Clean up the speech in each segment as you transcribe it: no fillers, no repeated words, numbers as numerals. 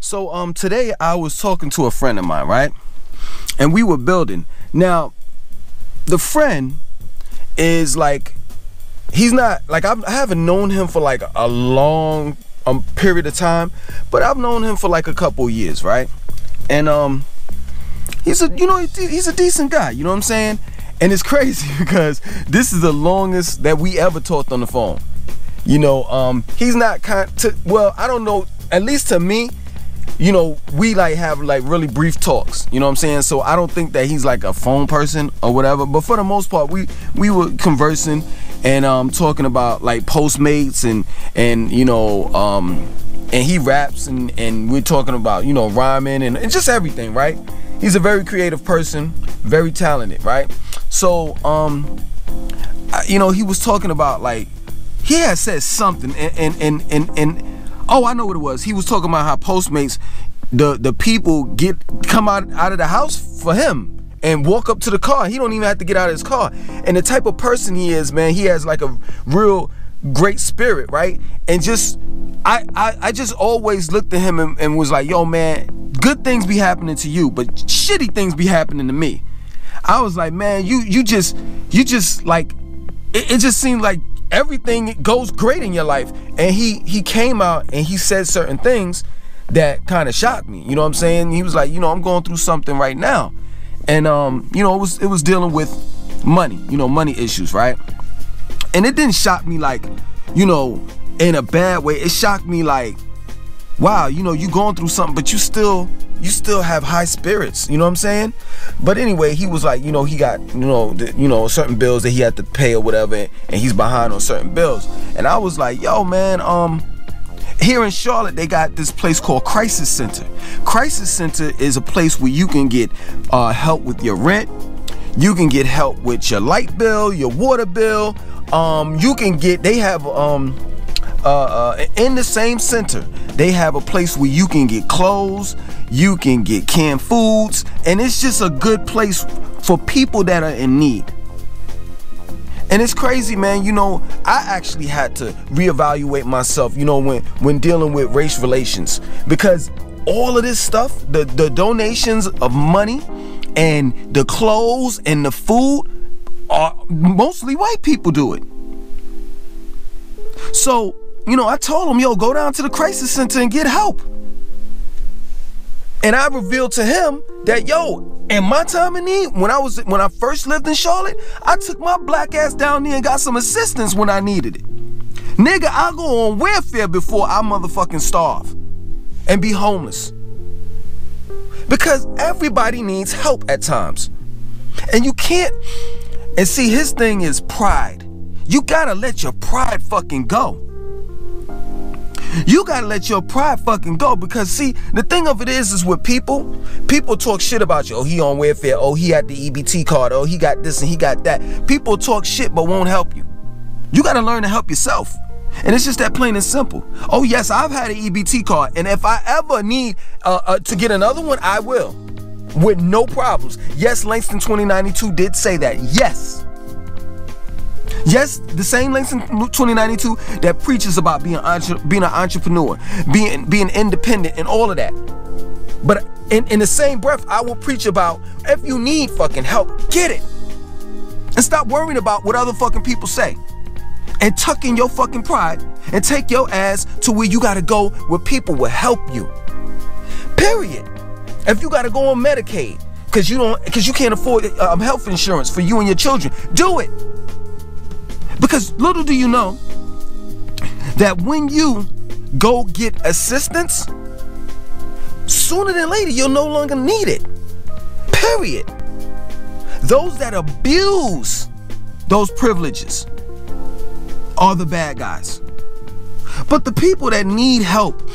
So today I was talking to a friend of mine, right? And we were building. Now, the friend is like, he's not like, I haven't known him for like a long period of time, but I've known him for like a couple years, right? And he's a, he's a decent guy, you know what I'm saying? And it's crazy because this is the longest that we ever talked on the phone. You know, he's not well, I don't know, at least to me, you know, we like have like really brief talks, you know what I'm saying? So I don't think that he's like a phone person or whatever, but for the most part we were conversing and talking about like Postmates and you know, and he raps and we're talking about, you know, rhyming and just everything, right? He's a very creative person, very talented, right? So you know, he was talking about like, he had said something and oh, I know what it was. He was talking about how Postmates, the people come out of the house for him and walk up to the car. He don't even have to get out of his car. And the type of person he is, man, he has like a real great spirit, right? And just I just always looked at him and was like, yo, man, good things be happening to you, but shitty things be happening to me. I was like, man, you just like, it just seemed like everything goes great in your life. And he came out and he said certain things that kind of shocked me, you know what I'm saying? He was like, you know, I'm going through something right now, and you know, it was dealing with money, you know, money issues, right? And it didn't shock me like, you know, in a bad way. It shocked me like, wow, you know, you going through something, but you still have high spirits, you know what I'm saying? But anyway, he was like, you know, he got, you know, certain bills that he had to pay or whatever, and he's behind on certain bills. And I was like, yo, man, here in Charlotte, they got this place called Crisis Center. Crisis Center is a place where you can get help with your rent. You can get help with your light bill, your water bill. You can get, they have in the same center, they have a place where you can get clothes, you can get canned foods, and it's just a good place for people that are in need. And it's crazy, man. You know, I actually had to reevaluate myself, you know, when dealing with race relations, because all of this stuff, the donations of money and the clothes and the food, are mostly white people do it. So, you know, I told him, yo, go down to the crisis center and get help. And I revealed to him that, yo, in my time of need, when I first lived in Charlotte, I took my black ass down there and got some assistance when I needed it. Nigga, I'll go on welfare before I motherfucking starve and be homeless. Because everybody needs help at times. And you can't, and see, his thing is pride. You gotta let your pride fucking go. You gotta let your pride fucking go, because see, the thing of it is with people talk shit about you. Oh, he on welfare. Oh, he had the EBT card. Oh, he got this and he got that. People talk shit but won't help you. You gotta learn to help yourself. And it's just that plain and simple. Oh yes, I've had an EBT card, and if I ever need to get another one, I will, with no problems. Yes, Langston 2092 did say that. Yes. Yes, the same Langston 2092 that preaches about being an entrepreneur, being independent and all of that. But in the same breath, I will preach about, if you need fucking help, get it. And stop worrying about what other fucking people say. And tuck in your fucking pride and take your ass to where you gotta go, where people will help you. Period. If you gotta go on Medicaid because you can't afford health insurance for you and your children, do it. Because little do you know that when you go get assistance, sooner than later you'll no longer need it. Period. Those that abuse those privileges are the bad guys. But the people that need help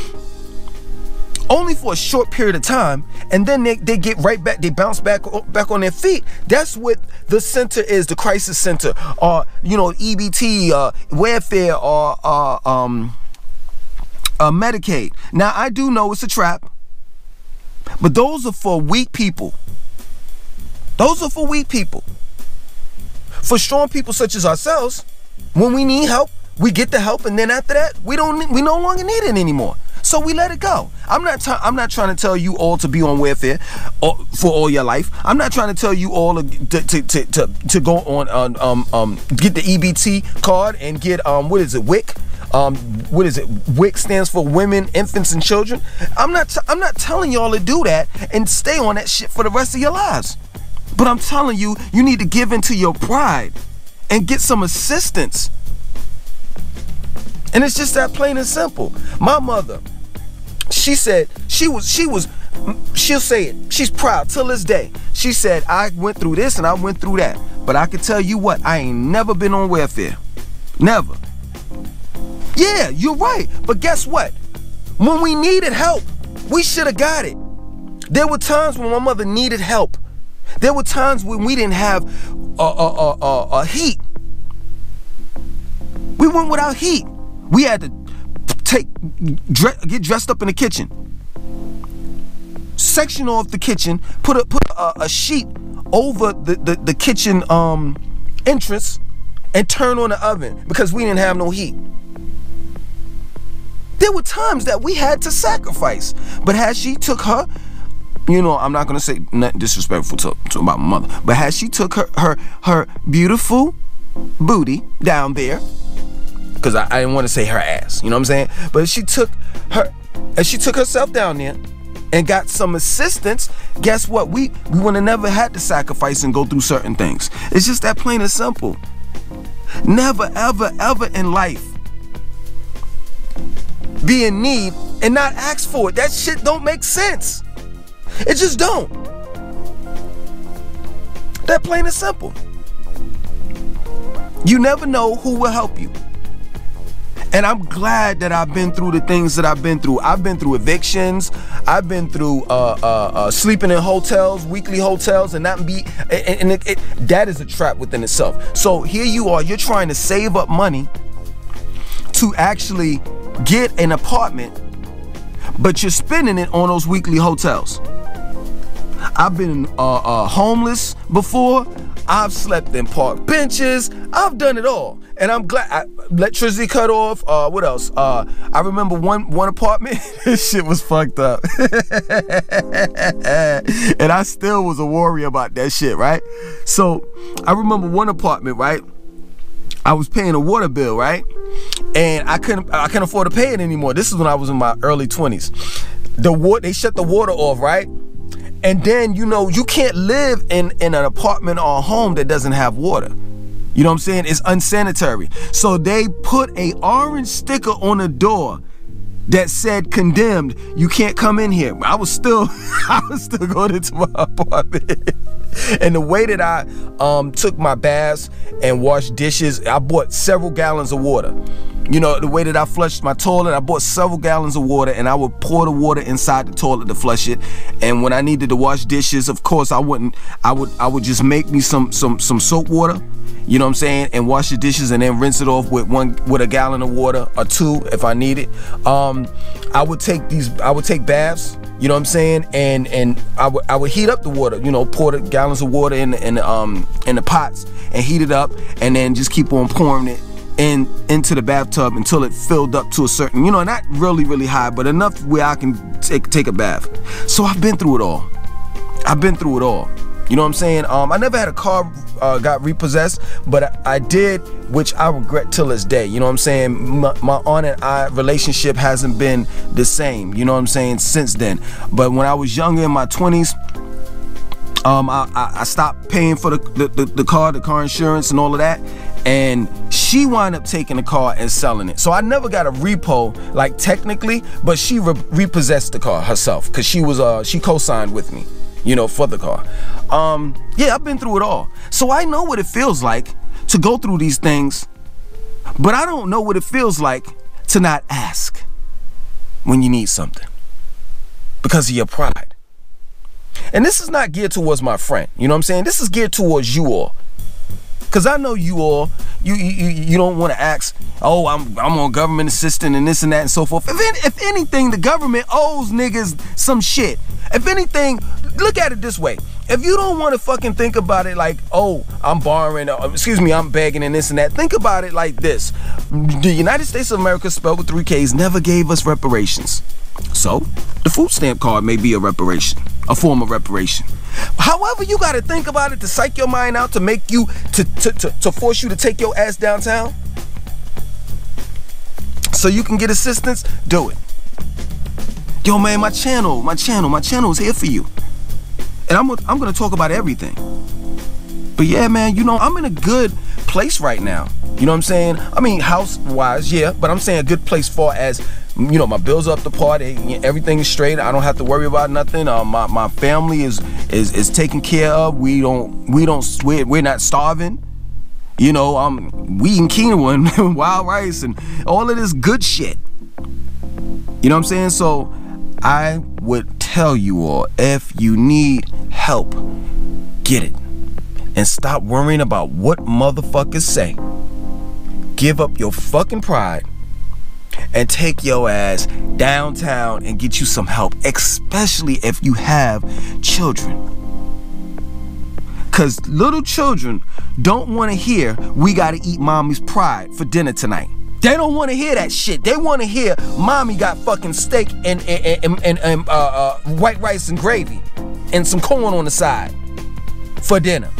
only for a short period of time, and then they get right back, they bounce back on their feet. That's what the center is, the crisis center, or you know, EBT, welfare, or Medicaid. Now I do know it's a trap, but those are for weak people. Those are for weak people. For strong people such as ourselves, when we need help, we get the help, and then after that, we no longer need it anymore. So So we let it go. I'm not trying to tell you all to be on welfare for all your life. I'm not trying to tell you all to go on get the EBT card and get what is it, WIC? What is it? WIC stands for Women, Infants, and Children. I'm not telling y'all to do that and stay on that shit for the rest of your lives. But I'm telling you, you need to give into your pride and get some assistance. And it's just that plain and simple. My mother, she said she'll say it. She's proud till this day. She said, I went through this and I went through that. But I can tell you what, I ain't never been on welfare. Never. Yeah, you're right. But guess what? When we needed help, we should have got it. There were times when my mother needed help. There were times when we didn't have heat. We went without heat. We had to get dressed up in the kitchen, section off the kitchen, put a sheet over the kitchen entrance, and turn on the oven because we didn't have no heat. There were times that we had to sacrifice, but had she took her, you know, I'm not gonna say nothing disrespectful to about my mother, but had she took her beautiful booty down there, because I didn't want to say her ass, you know what I'm saying? But she took herself down there and got some assistance, guess what? We would have never had to sacrifice and go through certain things. It's just that plain and simple. Never, ever, ever in life be in need and not ask for it. That shit don't make sense. It just don't. That plain and simple. You never know who will help you. And I'm glad that I've been through the things that I've been through. I've been through evictions. I've been through sleeping in hotels, weekly hotels, and that is a trap within itself. So here you are, you're trying to save up money to actually get an apartment, but you're spending it on those weekly hotels. I've been homeless before. I've slept in park benches. I've done it all. And I'm glad. Electricity cut off. What else? I remember one apartment. This shit was fucked up. And I still was a worry about that shit, right? So I remember one apartment, right? I was paying a water bill, right? And I couldn't afford to pay it anymore. This is when I was in my early 20s. They shut the water off, right? And then, you know, you can't live in an apartment or a home that doesn't have water. You know what I'm saying? It's unsanitary. So they put a orange sticker on the door that said condemned. You can't come in here. I was still going into my apartment. And the way that I took my baths and washed dishes, I bought several gallons of water. You know, the way that I flushed my toilet, I bought several gallons of water, and I would pour the water inside the toilet to flush it. And when I needed to wash dishes, of course I would just make me some soap water, you know what I'm saying, and wash the dishes and then rinse it off with a gallon of water or two if I need it. I would take baths, you know what I'm saying, and I would heat up the water, you know, pour the gallons of water in the pots and heat it up, and then just keep on pouring it into the bathtub until it filled up to a certain, you know, not really high, but enough where I can take a bath. So I've been through it all. You know what I'm saying? I never had a car got repossessed, but I did, which I regret till this day. You know what I'm saying? My aunt and I relationship hasn't been the same, you know what I'm saying, since then. But when I was younger in my 20s, I stopped paying for the car insurance and all of that, and she wound up taking the car and selling it. So I never got a repo, like technically, but she repossessed the car herself because she co-signed with me, you know, for the car. Yeah, I've been through it all. So I know what it feels like to go through these things, but I don't know what it feels like to not ask when you need something because of your pride. And this is not geared towards my friend, you know what I'm saying? This is geared towards you all. Cause I know you all, you don't want to ask, oh, I'm on government assistance and this and that and so forth. If anything, the government owes niggas some shit. If anything, look at it this way. If you don't want to fucking think about it like, oh, I'm borrowing, I'm begging and this and that, think about it like this. The United States of America, spelled with 3 Ks, never gave us reparations. So, the food stamp card may be a reparation, a form of reparation. However, you gotta think about it to psych your mind out, to make you, to force you to take your ass downtown so you can get assistance, do it. Yo, man, my channel is here for you. And I'm gonna talk about everything. But yeah, man, you know, I'm in a good place right now. You know what I'm saying? I mean, house-wise, yeah, but I'm saying a good place far as, you know, my bills are up to par, everything is straight. I don't have to worry about nothing. My family is taken care of. We're not starving. You know, we eating quinoa and wild rice and all of this good shit. You know what I'm saying? So I would tell you all, if you need help, get it. And stop worrying about what motherfuckers say. Give up your fucking pride and take your ass downtown and get you some help, especially if you have children. Cause little children don't want to hear, we gotta eat mommy's pride for dinner tonight. They don't want to hear that shit. They want to hear, mommy got fucking steak and white rice and gravy and some corn on the side for dinner.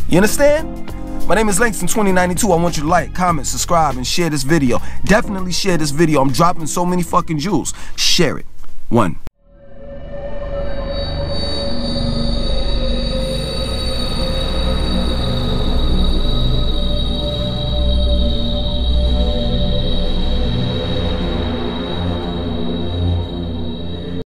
You understand? My name is Langston 2092. I want you to like, comment, subscribe, and share this video. Definitely share this video. I'm dropping so many fucking jewels. Share it. 1.